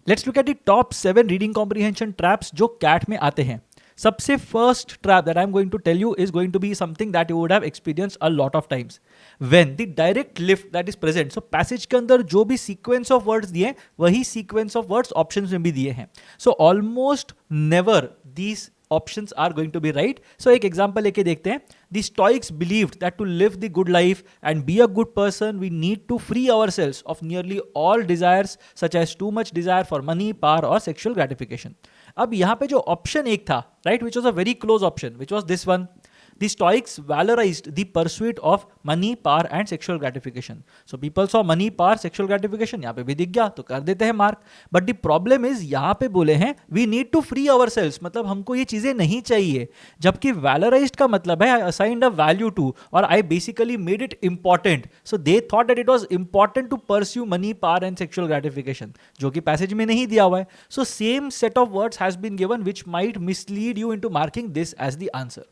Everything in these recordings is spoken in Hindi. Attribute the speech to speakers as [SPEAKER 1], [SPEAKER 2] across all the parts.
[SPEAKER 1] Let's look at the top 7 reading comprehension traps जो कैट में आते हैं. सबसे first trap that I am going to tell you is going to be something that you would have experience a lot of times when the direct lift that is present. So passage के अंदर जो भी सीक्वेंस ऑफ वर्ड्स दिए वही सीक्वेंस ऑफ वर्ड्स ऑप्शंस में भी दिए हैं. So almost never these options are going to be right. So एक example लेके देखते हैं. The Stoics believed that to live the good life and be a good person, we need to free ourselves of nearly all desires such as too much desire for money, power or sexual gratification. अब यहाँ पे जो option एक था, right, which was a very close option, which was this one. The Stoics valorized the pursuit of money, power and sexual gratification. So people saw money, power, sexual gratification. यहाँ पे भी दिख गया तो कर देते हैं mark. But the problem is यहाँ पे बोले हैं we need to free ourselves. मतलब हमको ये चीज़ें नहीं चाहिए. जबकि valorized का मतलब है I assigned a value to और I basically made it important. So they thought that it was important to pursue money, power and sexual gratification. जो कि passage में नहीं दिया हुआ है. So same set of words has been given which might mislead you into marking this as the answer.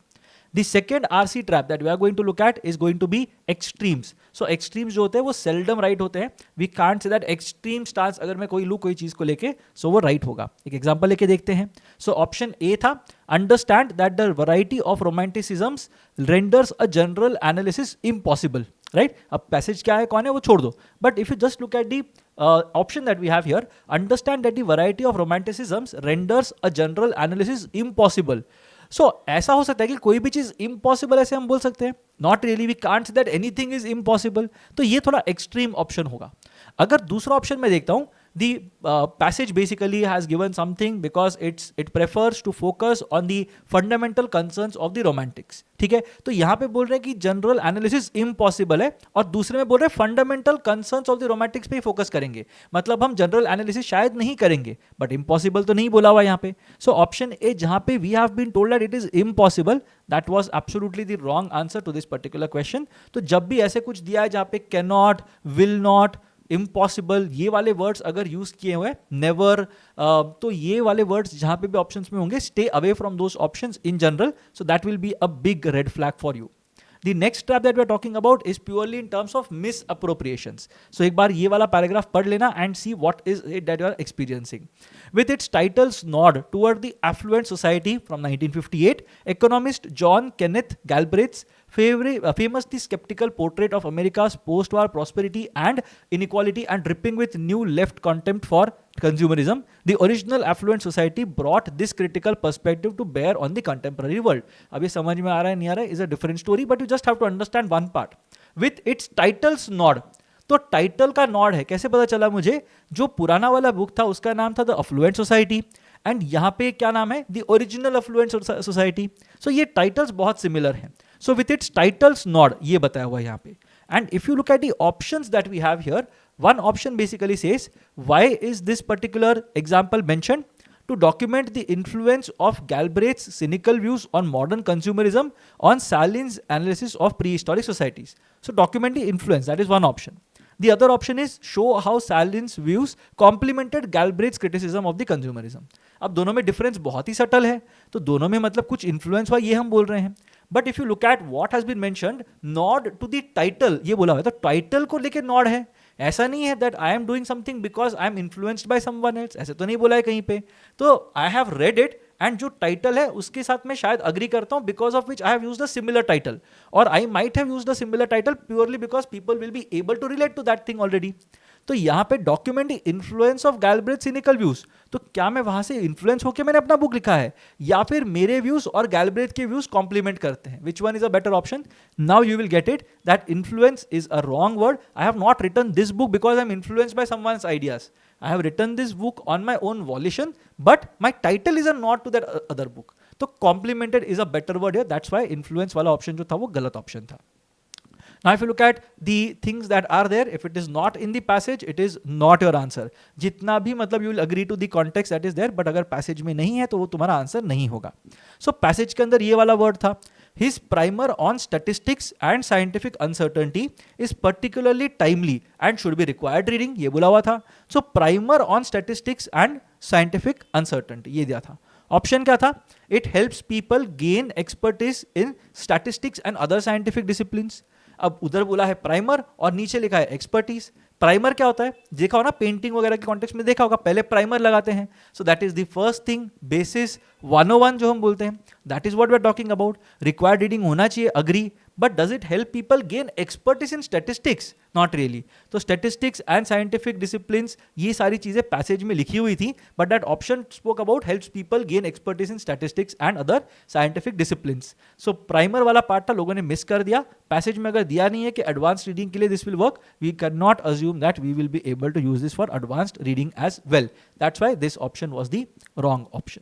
[SPEAKER 1] The second RC trap that we are going to look at is going to be extremes. So extremes जो होते हैं वो seldom right होते हैं. We can't say that extreme stance अगर मैं कोई लूँ कोई चीज़ को लेके so वो right होगा. एक example लेके देखते हैं. So option A था understand that the variety of romanticisms renders a general analysis impossible. Right? अब passage क्या है कौन है वो छोड़ दो. But if you just look at the option that we have here, understand that the variety of romanticisms renders a general analysis impossible. सो ऐसा हो सकता है कि कोई भी चीज़ इम्पॉसिबल ऐसे हम बोल सकते हैं. Not really, we can't say that anything is impossible. तो ये थोड़ा एक्सट्रीम ऑप्शन होगा. अगर दूसरा ऑप्शन मैं देखता हूँ, the passage basically has given something because it prefers to focus on the fundamental concerns of the romantics. ठीक है, तो यहाँ पे बोल रहे हैं कि जनरल एनालिसिस इम्पॉसिबल है और दूसरे में बोल रहे हैं fundamental concerns of the Romantics पे ही फोकस करेंगे. मतलब हम जनरल एनालिसिस शायद नहीं करेंगे, बट इम्पॉसिबल तो नहीं बोला हुआ यहाँ पे. सो ऑप्शन ए जहाँ पे we have been told that it is impossible, that was absolutely the wrong answer to this particular question. तो जब भी ऐसे कुछ दिया है जहाँ पे can not, will not, impossible, ये वाले वर्ड्स अगर यूज किए हुए, नेवर, तो ये वाले वर्ड्स जहां पे भी ऑप्शंस में होंगे, stay away from those options in general. So that will be a big red flag for you. The next trap that we are talking about is purely in terms of misappropriations. So एक बार ये वाला paragraph पढ़ लेना and see what is it that you are experiencing. With its title's nod toward the affluent society from 1958, economist John Kenneth Galbraith's famously skeptical portrait of America's post-war prosperity and inequality and dripping with new left contempt for consumerism, the original affluent society brought this critical perspective to bear on the contemporary world. अब ये समझ में आ रहा है नहीं आ रहा है is a different story, but you just have to understand one part. With its title's nod, तो टाइटल का नॉड है. कैसे पता चला मुझे? जो पुराना वाला बुक था उसका नाम था द अफ्लुएंट सोसाइटी एंड यहाँ पे क्या नाम है? The original affluent society. So ये टाइटल्स बहुत सिमिलर हैं. So with its titles nod ये बताया हुआ है यहाँ पे. And if you look at the options that we have here, one option basically says, why is this particular example mentioned? To document the influence of Galbraith's cynical views on modern consumerism on Salin's analysis of prehistoric societies. So document the influence, that is one option. The other option is show how Salin's views complemented Galbraith's criticism of the consumerism. अब दोनों में डिफरेंस बहुत ही सटल है, तो दोनों में मतलब कुछ इन्फ्लुएंस हुआ ये हम बोल रहे हैं. But if you look at what has been mentioned, nod to the title ये बोला हुआ है, तो टाइटल को लेके नॉड है. ऐसा नहीं है that I am doing something because I am influenced by someone else, ऐसे तो नहीं बोला है कहीं पे. तो I have read it and जो टाइटल है उसके साथ मैं शायद अग्री करता हूं, because of which I have used a similar title, और I might have used a similar title purely because people will be able to relate to that thing already. तो यहाँ पे document influence of Galbraith cynical views, तो क्या मैं वहां से इन्फ्लुएंस होकर मैंने अपना बुक लिखा है, या फिर मेरे व्यूज और गैल्ब्रेथ के व्यूज कॉम्प्लीमेंट करते हैं? Which one is a better option? Now you will get it that influence is a wrong word. I have not written this book because I am influenced by someone's ideas. I have written this book on my own volition, but my title is a nod to that other book. तो complemented is a better word here. That's why influence वाला option जो था वो गलत option था. Now if you look at the things that are there, if it is not in the passage, it is not your answer. जितना भी मतलब you will agree to the context that is there, but अगर passage में नहीं है तो वो तुम्हारा आंसर नहीं होगा. So passage के अंदर ये वाला word था. His primer on statistics and scientific uncertainty is particularly timely and should be required reading. ये बोला हुआ था. So primer on statistics and scientific uncertainty ये दिया था. ऑप्शन क्या था? It helps people gain expertise in statistics and other scientific disciplines. अब उधर बोला है प्राइमर और नीचे लिखा है एक्सपर्टीज। प्राइमर क्या होता है, देखा हो ना पेंटिंग वगैरह के कॉन्टेक्स्ट में देखा होगा, पहले प्राइमर लगाते हैं। So that is the first thing, basics 101 जो हम बोलते हैं, that is what we are talking about. Required reading होना चाहिए, agree, but does it help people gain expertise in statistics? Not really. तो स्टैटिस्टिक्स एंड साइंटिफिक डिसिप्लिन्स, ये सारी चीजें पैसेज में लिखी हुई थी, but that option spoke about helps people gain expertise in statistics and other scientific disciplines. So primer वाला पार्ट था, लोगों ने मिस कर दिया। पैसेज में अगर दिया नहीं है कि एडवांस रीडिंग के लिए this will work, we can not assume that we will be able to use this for advanced reading as well. That's why this option was the wrong option.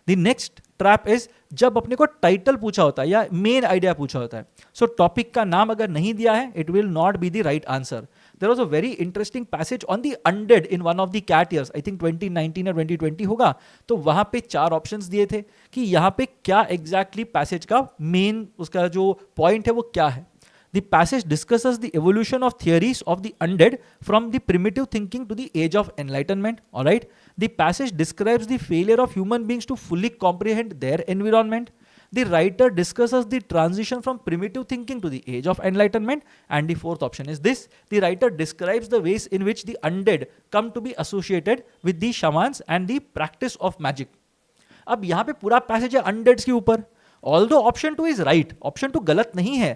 [SPEAKER 1] The next trap is जब अपने को टाइटल पूछा होता है या मेन आइडिया पूछा होता है, सो टॉपिक का नाम अगर नहीं दिया है, it will not be the right answer. There was a very interesting passage on the undead in one of the CAT years, I think 2019 या 2020 होगा। तो वहां पे 4 ऑप्शंस दिए थे कि यहाँ पे क्या एग्जैक्टली पैसेज का मेन उसका जो पॉइंट है वो क्या है। The passage discusses the evolution of theories of the undead from the primitive thinking to the age of enlightenment. All right. The passage describes the failure of human beings to fully comprehend their environment. The writer discusses the transition from primitive thinking to the age of enlightenment. And the fourth option is this. The writer describes the ways in which the undead come to be associated with the shamans and the practice of magic. अब यहाँ पे पूरा पैसेज है undeads के ऊपर. Although option 2 is right. Option 2 गलत नहीं है.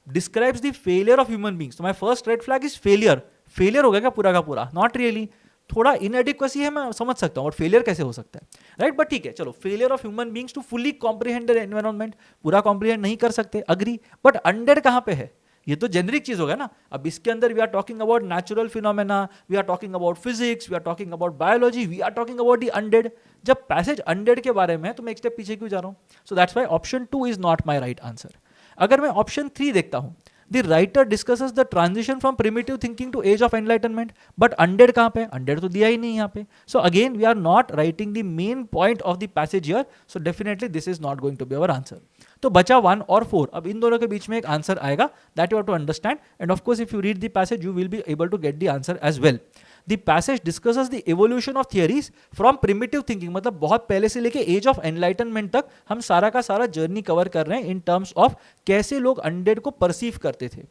[SPEAKER 1] Describes the failure of human beings. So my first red flag is failure. Failure हो गया क्या पूरा का पूरा? Not really. थोड़ा inadequacy है, मैं समझ सकता हूँ, और failure कैसे हो सकता है, राइट? बट ठीक है, चलो, failure of human beings to fully comprehend their environment, पूरा comprehend नहीं कर सकते, agree. बट undead कहाँ पे है? ये तो जेनरिक चीज होगा ना. अब इसके अंदर we are talking about natural phenomena, we are talking about physics, we are talking about biology, we are talking about the undead. जब पैसेज अनडेड के बारे में है तो मैं एक स्टेप पीछे क्यों जा रहा हूँ? So that's why option 2 is not my right answer. अगर मैं ऑप्शन 3 देखता हूँ, The writer discusses the transition from primitive thinking to age of enlightenment, but undead कहाँ पे? Undead तो दिया ही नहीं यहाँ पे. So again we are not writing the main point of the passage here, so definitely this is not going to be our answer. तो बचा 1 और 4. अब इन दोनों के बीच में एक आंसर आएगा, that you have to understand, and of course if you read the passage you will be able to get the answer as well. The passage discusses the evolution of theories from primitive thinking, मतलब बहुत पहले से लेके एज ऑफ एनलाइटनमेंट तक हम सारा का सारा जर्नी कवर कर रहे हैं इन टर्म्स ऑफ कैसे लोग अनडेड को परसीव करते थे.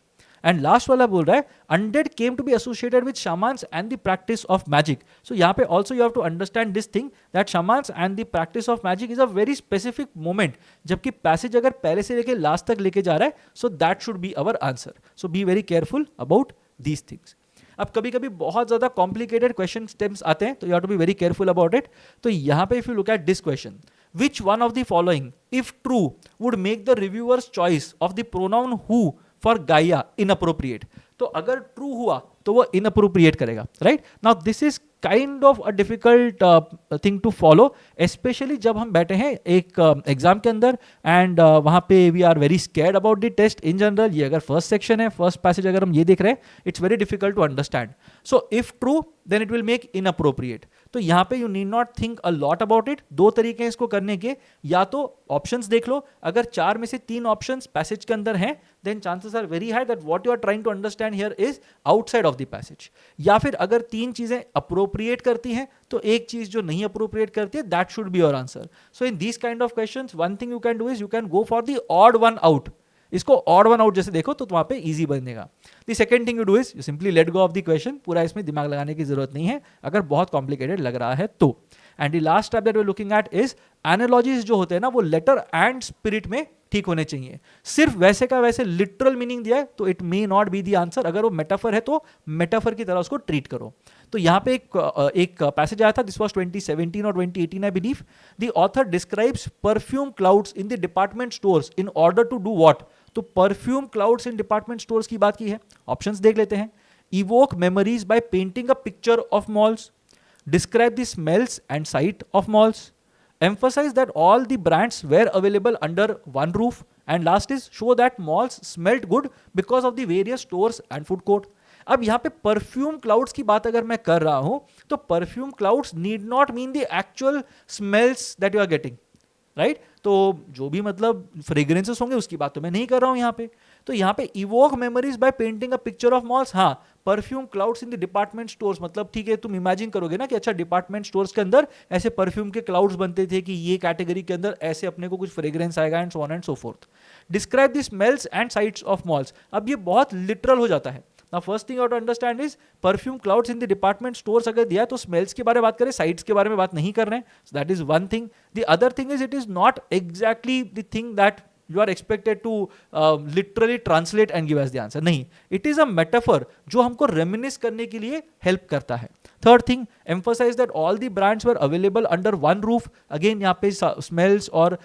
[SPEAKER 1] एंड लास्ट वाला बोल रहा है undead came to be associated with shamans and the practice of magic. So यहाँ पे also you have to understand this thing that shamans and the practice of magic is a very specific moment, जबकि पैसेज अगर पहले से लेके लास्ट तक लेके जा रहा है, so that should be our answer. So B very careful about these things. अब कभी कभी बहुत ज्यादा कॉम्प्लिकेटेड क्वेश्चन स्टेम्स आते हैं, तो you have to be very careful about it. तो यहाँ पे if you look at this question, which one of the following if true would make the reviewers choice of the pronoun who for Gaia inappropriate. तो अगर ट्रू हुआ तो वो इनअप्रोप्रिएट करेगा, right? Now this is kind of a difficult thing to follow, specially जब हम बैठे हैं एक एग्जाम के अंदर एंड वहाँ पे we are very scared about the test in general. ये अगर फर्स्ट सेक्शन है, फर्स्ट पैसेज अगर हम ये देख रहे हैं, it's very difficult to understand. So if true then it will make inappropriate. तो यहाँ पे you need not think a lot about it. 2 तरीके हैं इसको करने के, या तो ऑप्शंस देख लो, अगर 4 में से 3 ऑप्शंस पैसेज के अंदर हैं, then chances are very high that what you are trying to understand here is outside of the passage. या फिर अगर 3 चीजें अप्रोप्रिएट करती हैं तो एक चीज जो नहीं अप्रोप्रिएट करती है, that should be your answer. So in this kind of questions one thing you can do is you can go for the odd one out. इसको ऑड वन आउट जैसे देखो तो वहां पे इजी बनेगा. The second thing you do is you simply let go of the question. पूरा इसमें दिमाग लगाने की जरूरत नहीं है अगर बहुत कॉम्प्लिकेटेड लग रहा है तो. And the last step that we are looking at is analogies जो होते हैं ना, वो लेटर एंड स्पिरिट में ठीक होने चाहिए. सिर्फ वैसे का वैसे लिटरल मीनिंग दिया है तो it may not be the answer. अगर वो मेटाफर है तो मेटाफर की तरह उसको ट्रीट करो. तो यहाँ पे एक पैसेज आया था, दिस वाज 2017 और 2018 I believe. The author describes perfume clouds in the department stores in order to do what. तो perfume clouds in department stores की बात की है. ऑप्शंस देख लेते हैं. Evoke memories by painting a picture of malls, describe the smells and sight of malls, emphasize that all the brands were available under one roof, and last is show that malls smelled good because of the various stores and food court. अब यहाँ पे परफ्यूम क्लाउड्स की बात अगर मैं कर रहा हूं तो perfume clouds need not mean the actual smells that you are getting, right? तो जो भी मतलब फ्रेग्रेंसेस होंगे उसकी बात तो मैं नहीं कर रहा हूं यहाँ पे. तो यहाँ पे evoke memories by painting a picture of malls, हाँ perfume clouds in the department stores, मतलब ठीक है तुम इमेजिन करोगे ना कि अच्छा डिपार्टमेंट स्टोर्स के अंदर ऐसे परफ्यूम के क्लाउड्स बनते थे कि ये कैटेगरी के अंदर ऐसे अपने को कुछ फ्रेग्रेंस आएगा and so on and so fourth. Describe the smells and sites of malls. अब ये बहुत लिटरल हो जाता है. Now first thing you have to understand is perfume clouds in the department stores अगर दिया तो smells के बारे में बात करें, sights के बारे में बात नहीं कर रहे हैं. So that is one thing. The other thing is it is not exactly the thing that you are expected to literally translate and give as the answer. नहीं, it is a metaphor जो हमको reminisce करने के लिए help करता है. Third thing, emphasize that all the brands were available under one roof. Again यहाँ पे smells और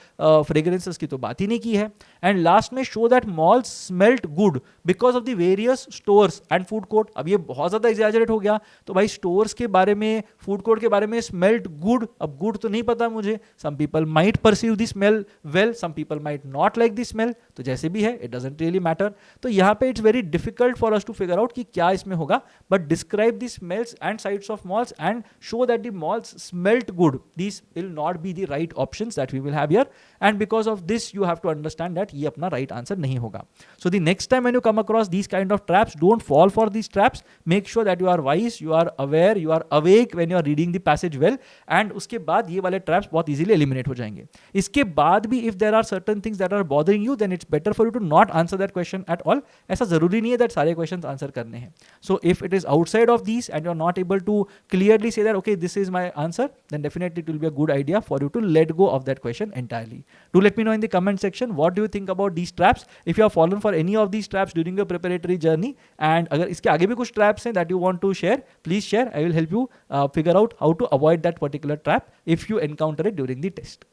[SPEAKER 1] fragrances की तो बात ही नहीं की है. And last में show that malls smelt good because of the various stores and food court. अब ये बहुत ज़्यादा exaggerate हो गया, तो भाई stores के बारे में, food court के बारे में smelt good. अब good तो नहीं पता मुझे. Some people might perceive the smell well, some people might not like the smell. तो जैसे भी है, it doesn't really matter. तो यहाँ पे it's very difficult for us to figure out कि क्या इसमें होगा. But describe the smells and sights of malls and show that the malls smelt good. These will not be the right options that we will have here, and because of this you have to understand that ये अपना right answer नहीं होगा. So the next time when you come across these kind of traps, don't fall for these traps. Make sure that you are wise, you are aware, you are awake when you are reading the passage well, and उसके बाद ये वाले traps बहुत easily eliminate हो जाएंगे. इसके बाद भी if there are certain things that are bothering you, then it's better for you to not answer that question at all. ऐसा जरूरी नहीं है that सारे questions answer करने हैं. So if it is outside of these and you are not able to clearly say that okay this is my answer, then definitely it will be a good idea for you to let go of that question entirely. Do let me know in the comment section what do you think about these traps, if you have fallen for any of these traps during your preparatory journey, and अगर इसके आगे भी कुछ traps हैं that you want to share, please share. I will help you figure out how to avoid that particular trap if you encounter it during the test.